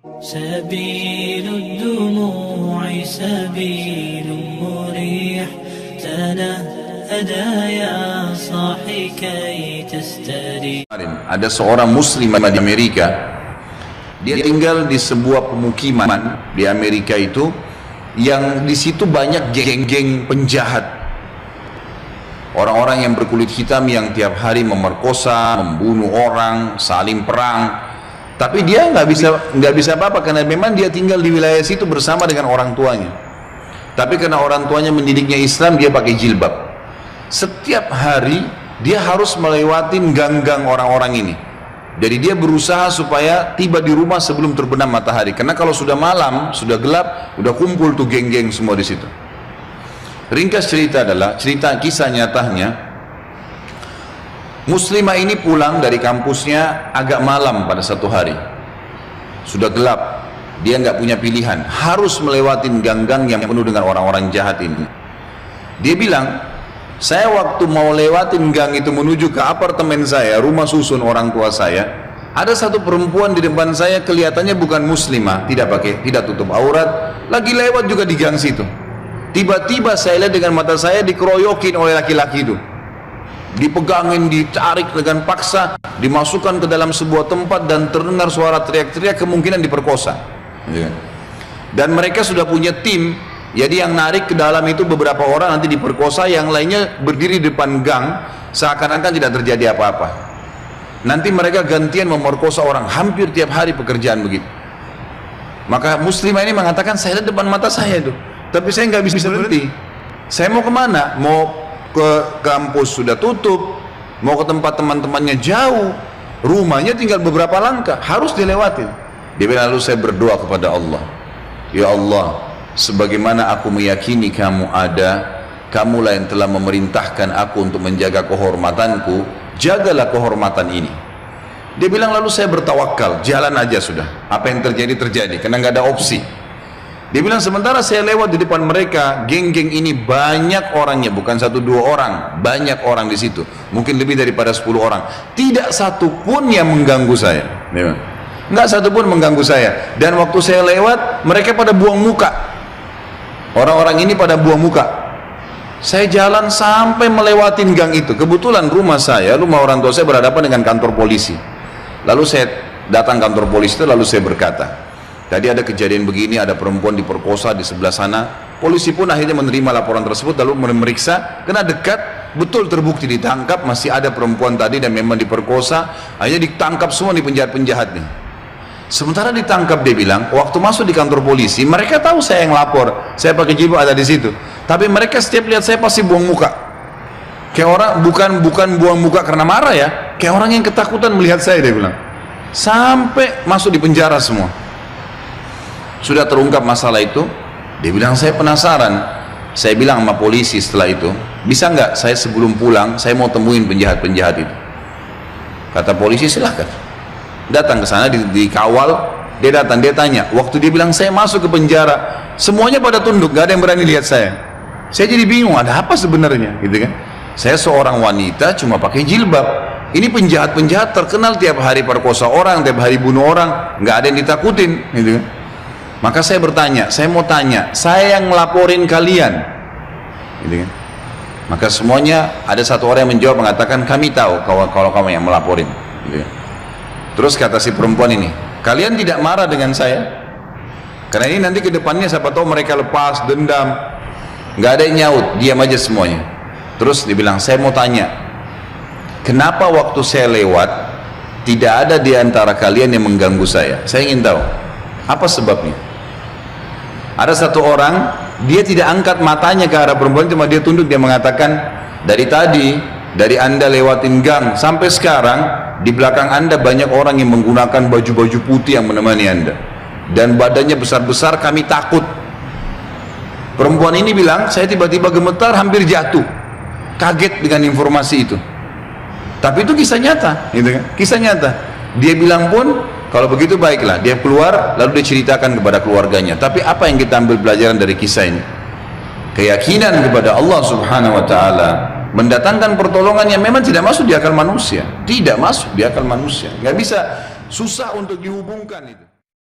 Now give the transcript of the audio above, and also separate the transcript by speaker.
Speaker 1: سبيل الدموع سبيل مريح تنهدى يا صاحي كي تستريح.
Speaker 2: Ada seorang muslim di Amerika, dia tinggal di sebuah pemukiman di Amerika itu, yang di situ banyak geng-geng penjahat, orang-orang yang berkulit hitam yang tiap hari memerkosa, membunuh orang, saling perang. Tapi dia nggak bisa apa-apa karena memang dia tinggal di wilayah situ bersama dengan orang tuanya. Tapi karena orang tuanya mendidiknya Islam, dia pakai jilbab. Setiap hari dia harus melewati gang-gang orang-orang ini. Jadi dia berusaha supaya tiba di rumah sebelum terbenam matahari. Karena kalau sudah malam, sudah gelap, udah kumpul tuh geng-geng semua di situ. Ringkas cerita adalah cerita kisah nyatanya. Muslimah ini pulang dari kampusnya agak malam pada satu hari. Sudah gelap, dia nggak punya pilihan, harus melewati gang-gang yang penuh dengan orang-orang jahat ini. Dia bilang, saya waktu mau lewatin gang itu menuju ke apartemen saya, rumah susun orang tua saya, ada satu perempuan di depan saya, kelihatannya bukan muslimah, tidak tutup aurat, lagi lewat juga di gang situ. Tiba-tiba saya lihat dengan mata saya dikeroyokin oleh laki-laki itu, dipegangin, ditarik dengan paksa, dimasukkan ke dalam sebuah tempat dan terdengar suara teriak-teriak, kemungkinan diperkosa. Dan mereka sudah punya tim, jadi yang narik ke dalam itu beberapa orang, nanti diperkosa, yang lainnya berdiri di depan gang seakan-akan tidak terjadi apa-apa. Nanti mereka gantian memerkosa orang, hampir tiap hari pekerjaan begitu. Maka muslimah ini mengatakan, saya lihat depan mata saya itu, tapi saya nggak bisa berhenti. Saya mau kemana? Mau ke kampus sudah tutup, mau ke tempat teman-temannya jauh, rumahnya tinggal beberapa langkah, harus dilewatin. Dia bilang, lalu saya berdoa kepada Allah, ya Allah, sebagaimana aku meyakini kamu ada, kamulah yang telah memerintahkan aku untuk menjaga kehormatanku, jagalah kehormatan ini. Dia bilang, lalu saya bertawakal, jalan aja sudah, apa yang terjadi terjadi, karena nggak ada opsi. Dia bilang, sementara saya lewat di depan mereka, geng-geng ini banyak orangnya, bukan satu dua orang, banyak orang di situ, mungkin lebih daripada 10 orang. Tidak satu pun yang mengganggu saya, nggak satu pun mengganggu saya. Dan waktu saya lewat, mereka pada buang muka, orang-orang ini pada buang muka. Saya jalan sampai melewatin gang itu. Kebetulan rumah orang tua saya berhadapan dengan kantor polisi. Lalu saya datang kantor polisi itu, lalu saya berkata, tadi ada kejadian begini, ada perempuan diperkosa di sebelah sana. Polisi pun akhirnya menerima laporan tersebut, lalu memeriksa, kena dekat, betul terbukti ditangkap, masih ada perempuan tadi dan memang diperkosa. Akhirnya ditangkap semua di penjahat-penjahatnya. Sementara ditangkap, dia bilang, waktu masuk di kantor polisi, mereka tahu saya yang lapor, saya pakai jilbab ada di situ. Tapi mereka setiap lihat saya pasti buang muka. Kayak orang, bukan buang muka karena marah ya, kayak orang yang ketakutan melihat saya, dia bilang. Sampai masuk di penjara semua. Sudah terungkap masalah itu, dia bilang, saya penasaran. Saya bilang sama polisi setelah itu, bisa nggak saya sebelum pulang, saya mau temuin penjahat-penjahat itu. Kata polisi, silahkan. Datang ke sana, dikawal, dia datang, dia tanya. Waktu dia bilang, saya masuk ke penjara, semuanya pada tunduk, gak ada yang berani lihat saya. Saya jadi bingung, ada apa sebenarnya, gitu kan? Saya seorang wanita, cuma pakai jilbab. Ini penjahat-penjahat terkenal tiap hari perkosa orang, tiap hari bunuh orang, nggak ada yang ditakutin, gitu kan? Maka saya bertanya, saya mau tanya, saya yang ngelaporin kalian, gitu kan? Maka semuanya, ada satu orang yang menjawab, mengatakan, kami tahu kalau kamu yang melaporin, gitu kan? Terus kata si perempuan ini, kalian tidak marah dengan saya? Karena ini nanti ke depannya siapa tahu mereka lepas dendam. Nggak ada yang nyaut, diam aja semuanya. Terus dia bilang, saya mau tanya, kenapa waktu saya lewat tidak ada di antara kalian yang mengganggu saya? Saya ingin tahu apa sebabnya. Ada satu orang, dia tidak angkat matanya ke arah perempuan, cuma dia tunduk, dia mengatakan, dari tadi, dari anda lewatin gang sampai sekarang, di belakang anda banyak orang yang menggunakan baju-baju putih yang menemani anda, dan badannya besar-besar, kami takut. Perempuan ini bilang, saya tiba-tiba gemetar, hampir jatuh, kaget dengan informasi itu. Tapi itu kisah nyata, gitu kan? Kisah nyata. Dia bilang pun, kalau begitu baiklah, dia keluar, lalu dia ceritakan kepada keluarganya. Tapi apa yang kita ambil pelajaran dari kisah ini? Keyakinan kepada Allah Subhanahu wa Ta'ala mendatangkan pertolongan yang memang tidak masuk di akal manusia, tidak masuk di akal manusia, nggak bisa, susah untuk dihubungkan itu.